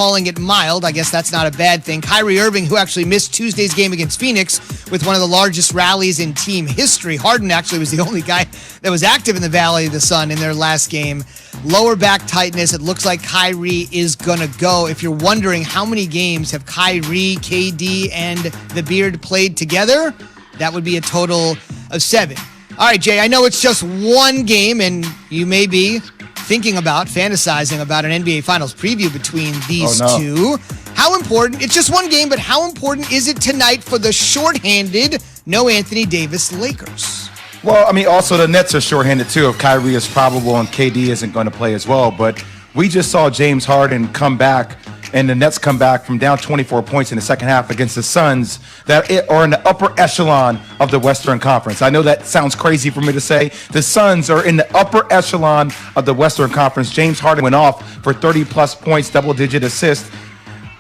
calling it mild. I guess that's not a bad thing. Kyrie Irving, who actually missed Tuesday's game against Phoenix with one of the largest rallies in team history. Harden actually was the only guy that was active in the Valley of the Sun in their last game. Lower back tightness. It looks like Kyrie is going to go. If you're wondering how many games have Kyrie, KD, and the Beard played together, that would be a total of 7. All right, Jay, I know it's just one game, and you may be thinking about, fantasizing about an NBA Finals preview between these two. How important, it's just one game, but how important is it tonight for the shorthanded, no Anthony Davis Lakers? Well, I mean, also the Nets are shorthanded too if Kyrie is probable and KD isn't going to play as well. But we just saw James Harden come back and the Nets come back from down 24 points in the second half against the Suns that are in the upper echelon of the Western Conference. I know that sounds crazy for me to say. The Suns are in the upper echelon of the Western Conference. James Harden went off for 30-plus points, double-digit assists.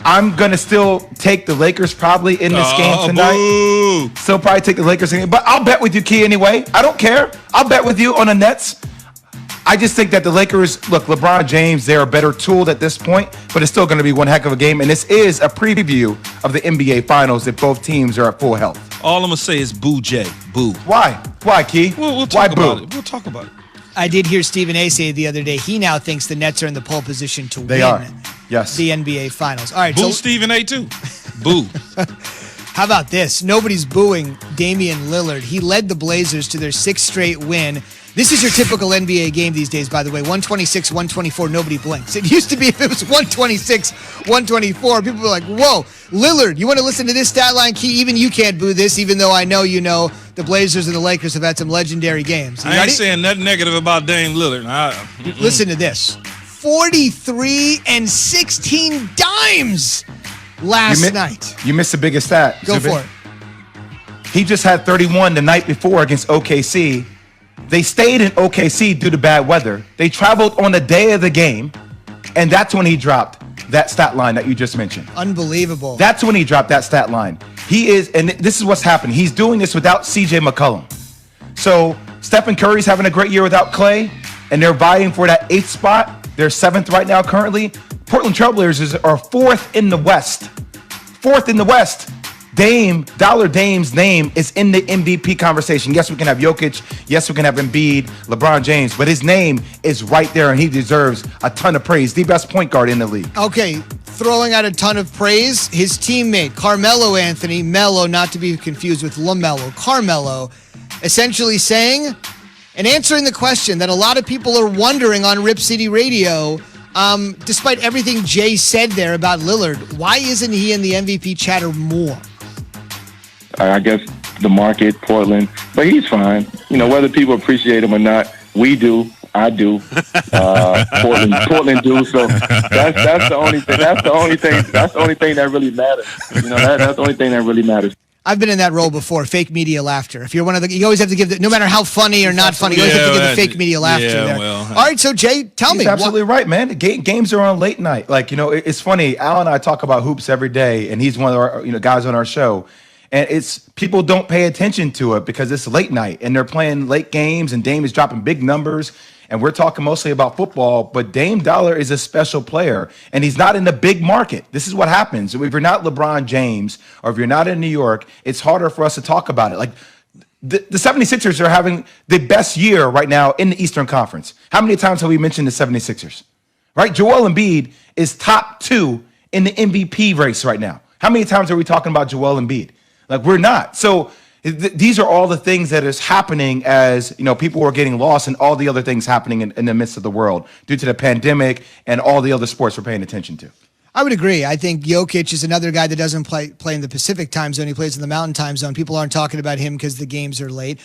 I'm going to still take the Lakers probably in this game tonight. Boo. Still probably take the Lakers in, but I'll bet with you, Key, anyway. I don't care. I'll bet with you on the Nets. I just think that the Lakers, look, LeBron James, they're a better tool at this point, but it's still going to be one heck of a game. And this is a preview of the NBA Finals if both teams are at full health. All I'm going to say is boo, Jay. Boo. Why? Why, Key? We'll Why talk boo? about it. We'll talk about it. I did hear Stephen A. say the other day he now thinks the Nets are in the pole position to They win are. Yes. the NBA Finals. All right, Boo so Stephen A. too. Boo. how about this? Nobody's booing Damian Lillard. He led the Blazers to their 6th straight win. This is your typical NBA game these days, by the way. 126, 124, nobody blinks. It used to be if it was 126, 124, people were like, whoa, Lillard, you want to listen to this stat line, Key? Even you can't boo this, even though I know you know the Blazers and the Lakers have had some legendary games. You I ain't ready? saying nothing negative about Dame Lillard. Listen to this. 43 and 16 dimes last night. You missed the biggest stat. Go for it. He just had 31 the night before against OKC. They stayed in OKC due to bad weather. They traveled on the day of the game, and that's when he dropped that stat line that you just mentioned. Unbelievable. That's when he dropped that stat line. He is, and this is what's happening. He's doing this without CJ McCollum. So Stephen Curry's having a great year without Clay, and they're vying for that 8th spot. They're 7th right now currently. Portland Trailblazers are 4th in the West. 4th in the West. Dame's name is in the MVP conversation. Yes, we can have Jokic. Yes, we can have Embiid, LeBron James, but his name is right there, and he deserves a ton of praise. The best point guard in the league. Okay, throwing out a ton of praise. His teammate, Carmelo Anthony, Melo, not to be confused with LaMelo, Carmelo, essentially saying and answering the question that a lot of people are wondering on Rip City Radio, despite everything Jay said there about Lillard, why isn't he in the MVP chatter more? I guess the market, Portland, but he's fine. You know, whether people appreciate him or not, we do. I do. Portland do. So that's the only thing. That's the only thing. That's the only thing that really matters. You know, that's the only thing that really matters. I've been in that role before, fake media laughter. If you're one of the, you always have to give, no matter how funny or not funny, you always have to give the fake media laughter there. Well, all right, so Jay, tell me. He's absolutely right, man. The games are on late night. Like, you know, it's funny. Al and I talk about hoops every day, and he's one of our guys on our show. And it's people don't pay attention to it because it's late night, and they're playing late games, and Dame is dropping big numbers. And we're talking mostly about football, but Dame Dollar is a special player, and he's not in the big market. This is what happens. If you're not LeBron James or if you're not in New York, it's harder for us to talk about it. Like the 76ers are having the best year right now in the Eastern Conference. How many times have we mentioned the 76ers? Right? Joel Embiid is top 2 in the MVP race right now. How many times are we talking about Joel Embiid? Like, we're not. So these are all the things that is happening as, you know, people are getting lost and all the other things happening in the midst of the world due to the pandemic and all the other sports we're paying attention to. I would agree. I think Jokic is another guy that doesn't play in the Pacific time zone. He plays in the Mountain time zone. People aren't talking about him because the games are late.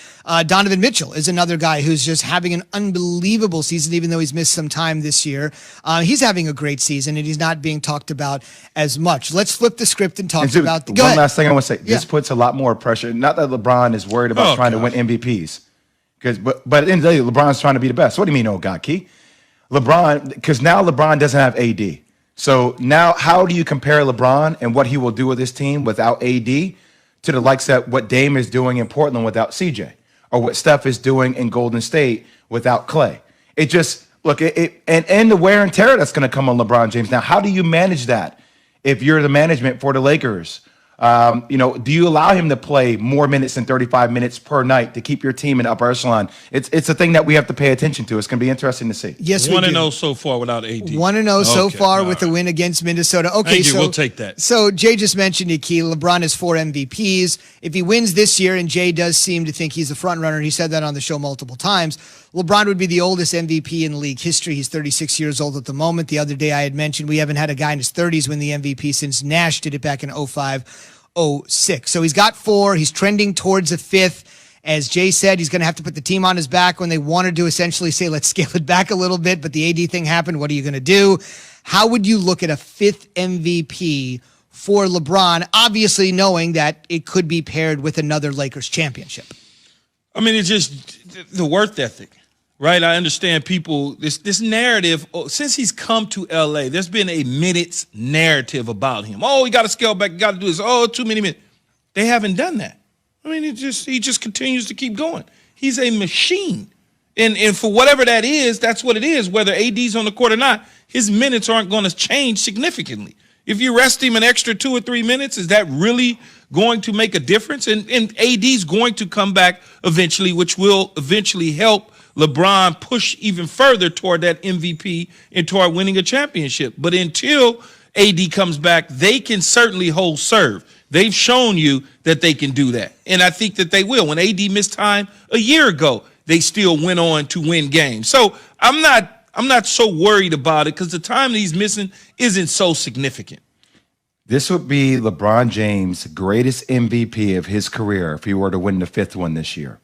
Donovan Mitchell is another guy who's just having an unbelievable season, even though he's missed some time this year. He's having a great season, and he's not being talked about as much. Let's flip the script and talk about... One last thing I want to say. This puts a lot more pressure. Not that LeBron is worried about trying to win MVPs. But at the end of the day, LeBron's trying to be the best. What do you mean, oh, God, Key? Because now LeBron doesn't have AD. So now how do you compare LeBron and what he will do with his team without AD to the likes of what Dame is doing in Portland without CJ or what Steph is doing in Golden State without Clay? Look, and the wear and tear that's going to come on LeBron James. Now, how do you manage that if you're the management for the Lakers? Do you allow him to play more minutes than 35 minutes per night to keep your team in upper echelon? It's a thing that we have to pay attention to. It's going to be interesting to see. Yes, we 1-0 so far without AD. 1-0 so Okay, far all with the right. win against Minnesota. Okay, Thank you. so We'll take that. So Jay just mentioned it, Key. LeBron has 4 MVPs. If he wins this year, and Jay does seem to think he's the front runner, he said that on the show multiple times, LeBron would be the oldest MVP in league history. He's 36 years old at the moment. The other day I had mentioned we haven't had a guy in his 30s win the MVP since Nash did it back in 05-06. So he's got 4. He's trending towards a 5th. As Jay said, he's going to have to put the team on his back when they wanted to essentially say, let's scale it back a little bit. But the AD thing happened. What are you going to do? How would you look at a 5th MVP for LeBron, obviously knowing that it could be paired with another Lakers championship? I mean, it's just the work ethic, right? I understand people, this narrative, since he's come to LA, there's been a minutes narrative about him. Oh, he got to scale back, got to do this. Oh, too many minutes. They haven't done that. I mean, he just continues to keep going. He's a machine. And for whatever that is, that's what it is. Whether AD's on the court or not, his minutes aren't going to change significantly. If you rest him an extra 2 or 3 minutes, is that really going to make a difference? And AD's going to come back eventually, which will eventually help LeBron push even further toward that MVP and toward winning a championship. But until AD comes back, they can certainly hold serve. They've shown you that they can do that. And I think that they will. When AD missed time a year ago, they still went on to win games. So I'm not so worried about it because the time that he's missing isn't so significant. This would be LeBron James' greatest MVP of his career if he were to win the 5th one this year.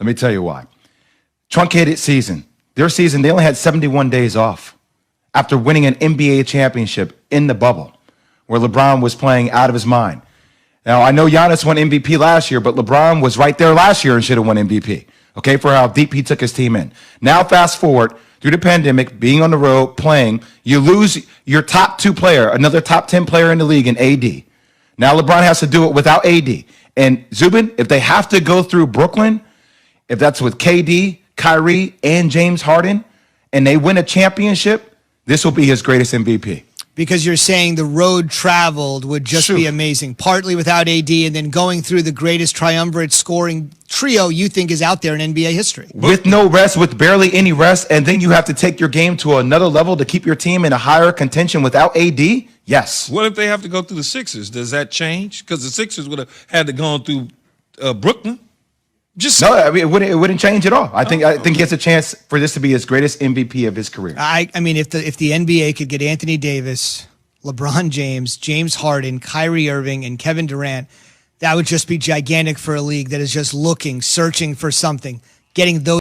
Let me tell you why. Truncated season. Their season, they only had 71 days off after winning an NBA championship in the bubble where LeBron was playing out of his mind. Now, I know Giannis won MVP last year, but LeBron was right there last year and should have won MVP, okay, for how deep he took his team in. Now, fast forward through the pandemic, being on the road, playing, you lose your top 2 player, another top 10 player in the league in AD. Now LeBron has to do it without AD. And Zubin, if they have to go through Brooklyn, if that's with KD, Kyrie, and James Harden, and they win a championship, this will be his greatest MVP. Because you're saying the road traveled would just be amazing, partly without AD, and then going through the greatest triumvirate scoring trio you think is out there in NBA history. With no rest, with barely any rest, and then you have to take your game to another level to keep your team in a higher contention without AD? Yes. What if they have to go through the Sixers? Does that change? Because the Sixers would have had to go through Brooklyn. No, I mean, it wouldn't change at all. I think he has a chance for this to be his greatest MVP of his career. I mean, if the NBA could get Anthony Davis, LeBron James, James Harden, Kyrie Irving, and Kevin Durant, that would just be gigantic for a league that is just searching for something. Getting those